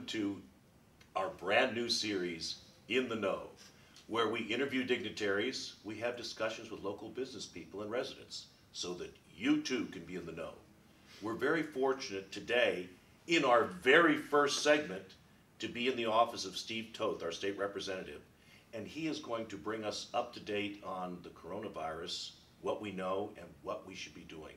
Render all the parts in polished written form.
to our brand new series, In the Know, where we interview dignitaries, we have discussions with local business people and residents so that you too can be in the know. We're very fortunate today, in our very first segment, to be in the office of Steve Toth, our state representative, and he is going to bring us up to date on the coronavirus, what we know and what we should be doing.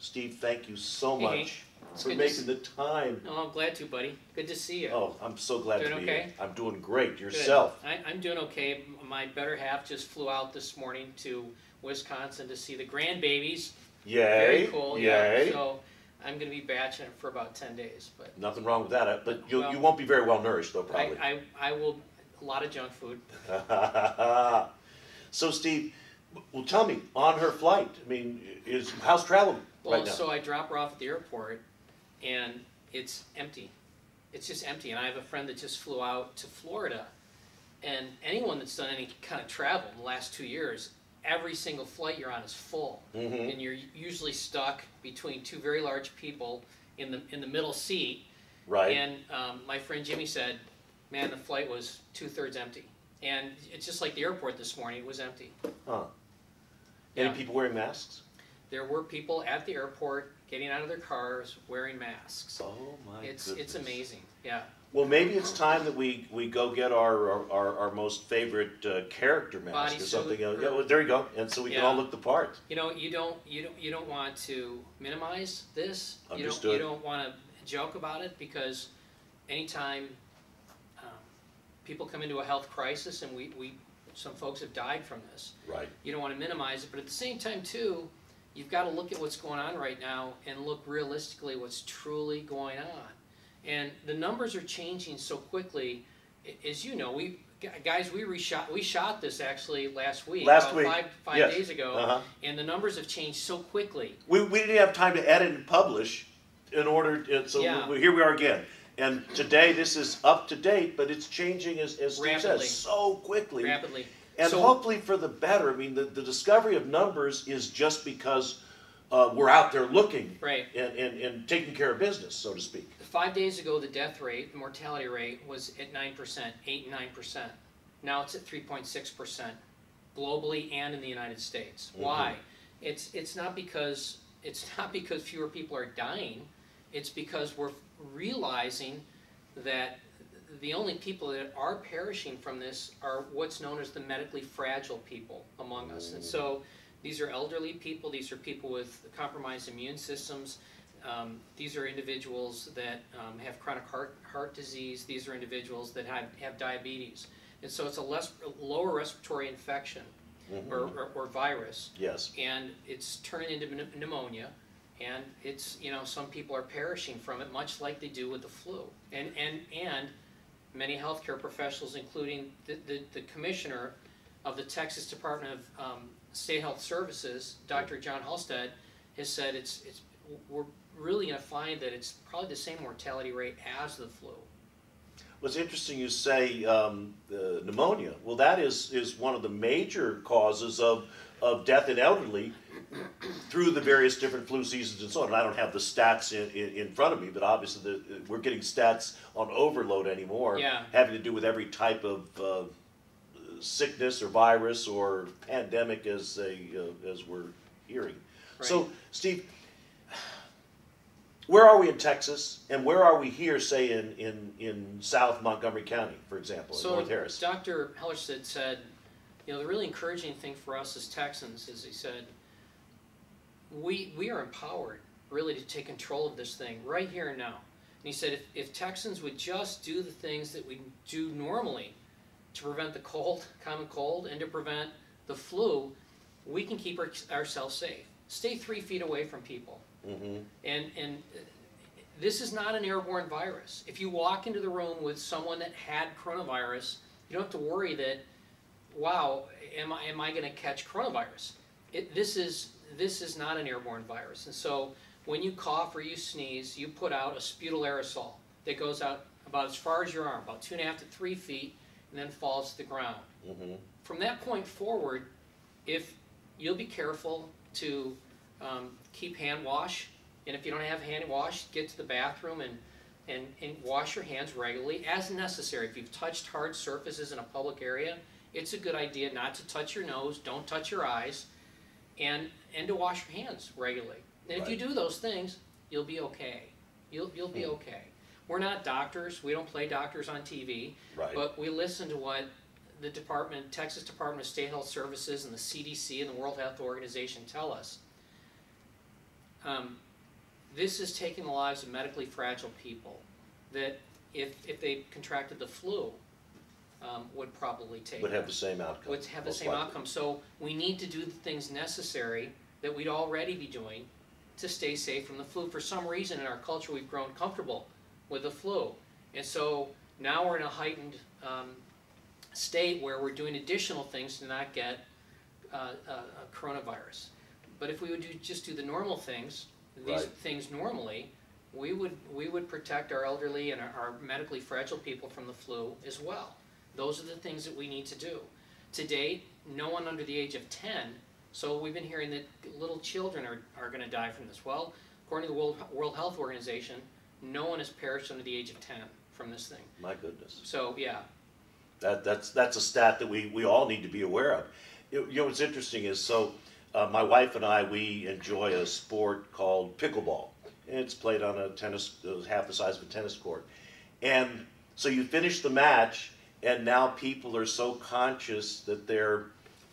Steve, thank you so much for making the time. Oh, I'm glad to, buddy. Good to see you. Oh, I'm so glad to be okay? here. I'm doing great. Yourself? I'm doing okay. My better half just flew out this morning to Wisconsin to see the grandbabies. Yay. Very cool. Yay. Yeah. So I'm going to be batching it for about 10 days. But nothing wrong with that. But you won't be very well nourished, though, probably. I will. A lot of junk food. So, Steve, well, tell me, on her flight, I mean, how's travel right now? So I drop her off at the airport, and it's empty. It's just empty. And I have a friend that just flew out to Florida, and anyone that's done any kind of travel in the last 2 years, every single flight you're on is full, and you're usually stuck between two very large people in the middle seat. Right. And my friend Jimmy said, man, the flight was 2/3 empty. And it's just like the airport this morning, it was empty. Huh. Any people wearing masks? There were people at the airport getting out of their cars wearing masks. Oh my goodness. It's amazing, yeah. Well, maybe it's time that we go get our most favorite character mask or something. Yeah, well, there you go. And so we can all look the part. You know, you don't want to minimize this. Understood. You don't want to joke about it, because anytime people come into a health crisis, and some folks have died from this. Right. You don't want to minimize it, but at the same time too, you've got to look at what's going on right now and look realistically what's truly going on. And the numbers are changing so quickly. As you know, we shot this actually last week. Five days ago, and the numbers have changed so quickly. We didn't have time to edit and publish in order, here we are again. And today this is up to date, but it's changing, as Steve says, so quickly. Rapidly. And hopefully for the better. I mean, the discovery of numbers is just because we're out there looking and taking care of business, so to speak. 5 days ago, the death rate, the mortality rate, was at 9%, 8 and 9%. Now it's at 3.6% globally and in the United States. Why? It's not because fewer people are dying. It's because we're realizing that the only people that are perishing from this are what's known as the medically fragile people among us. And so these are elderly people, these are people with compromised immune systems, these are individuals that have chronic heart disease, these are individuals that have diabetes. And so it's a lower respiratory infection or virus. Yes. And it's turning into pneumonia. And it's, some people are perishing from it, much like they do with the flu. And many healthcare professionals, including the commissioner of the Texas Department of State Health Services, Dr. John Halstead, has said we're really going to find that it's probably the same mortality rate as the flu. Well, it's interesting you say pneumonia. Well, that is one of the major causes of death in elderly through the various different flu seasons and so on. And I don't have the stats in front of me, but obviously we're getting stats on overload anymore, having to do with every type of sickness or virus or pandemic as we're hearing. Right. So, Steve, where are we in Texas, and where are we here, say, in South Montgomery County, for example, in North Harris? So Dr. Hellerstedt said, the really encouraging thing for us as Texans is, he said, we are empowered really to take control of this thing right here and now. And he said if Texans would just do the things that we do normally to prevent the common cold, and to prevent the flu, we can keep ourselves safe. Stay 3 feet away from people. And this is not an airborne virus. If you walk into the room with someone that had coronavirus, you don't have to worry that, wow, am I going to catch coronavirus? This is not an airborne virus. And so when you cough or you sneeze, you put out a sputal aerosol that goes out about as far as your arm, about 2.5 to 3 feet, and then falls to the ground. From that point forward, if you'll be careful to keep hand wash, and if you don't have hand wash, get to the bathroom and wash your hands regularly as necessary. If you've touched hard surfaces in a public area, it's a good idea not to touch your nose, don't touch your eyes, and to wash your hands regularly. And if you do those things, you'll be okay. You'll be okay. We're not doctors. We don't play doctors on TV. Right. But we listen to what the Texas Department of State Health Services and the CDC and the World Health Organization tell us. This is taking the lives of medically fragile people that if they contracted the flu, would probably take. Would have the same outcome. Would have the same outcome. So we need to do the things necessary that we'd already be doing to stay safe from the flu. For some reason in our culture we've grown comfortable with the flu. And so now we're in a heightened state where we're doing additional things to not get coronavirus. But if we would just do the normal things, these things normally, we would protect our elderly and our medically fragile people from the flu as well. Those are the things that we need to do. To date, no one under the age of 10, so we've been hearing that little children are going to die from this. Well, according to the World Health Organization, no one has perished under the age of 10 from this thing. My goodness. So, yeah. That's a stat that we all need to be aware of. You know what's interesting is, so my wife and I, we enjoy a sport called pickleball. And it's played on a tennis, half the size of a tennis court. And so you finish the match, and now people are so conscious that they're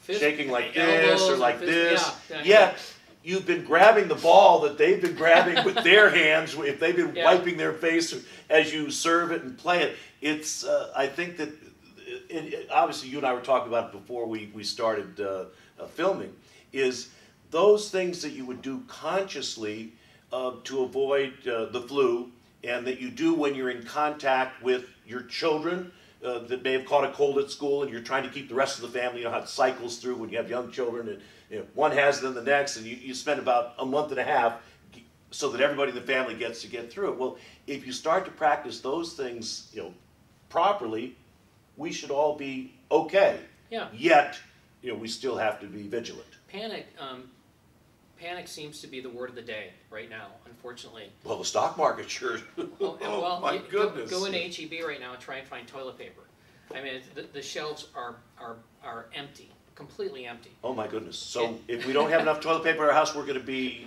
shaking like this or like this. Yet you've been grabbing the ball that they've been grabbing with their hands, if they've been wiping their face as you serve it and play it. It's, I think that, obviously you and I were talking about it before we started filming, is those things that you would do consciously to avoid the flu, and that you do when you're in contact with your children that may have caught a cold at school, and you're trying to keep the rest of the family, you know how it cycles through when you have young children, and you know, one has it, then the next, and you spend about a month and a half so that everybody in the family gets to get through it. Well, if you start to practice those things, you know, properly, we should all be okay. Yeah. Yet, you know, we still have to be vigilant. Panic seems to be the word of the day right now, unfortunately. Well, the stock market sure. Well, my goodness. Go into HEB right now and try and find toilet paper. I mean, the shelves are empty, completely empty. Oh my goodness. So if we don't have enough toilet paper in our house, we're going to be,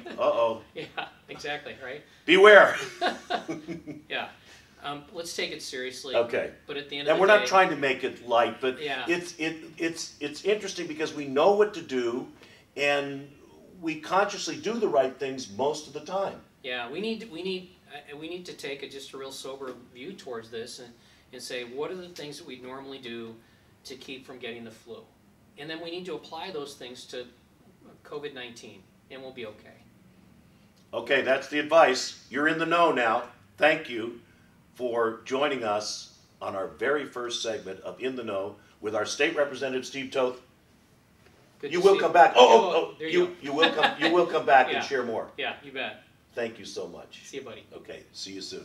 Yeah, exactly, right? Beware. Yeah. Let's take it seriously. Okay. But at the end and of the we're day, not trying to make it light, but it's interesting because we know what to do, and we consciously do the right things most of the time. Yeah, we need to take just a real sober view towards this and say, what are the things that we normally do to keep from getting the flu? And then we need to apply those things to COVID-19, and we'll be okay. Okay, that's the advice. You're in the know now. Thank you for joining us on our very first segment of In the Know with our State Representative Steve Toth. You will come back. You will come back and share more. Yeah, you bet. Thank you so much. See you, buddy. Okay, see you soon.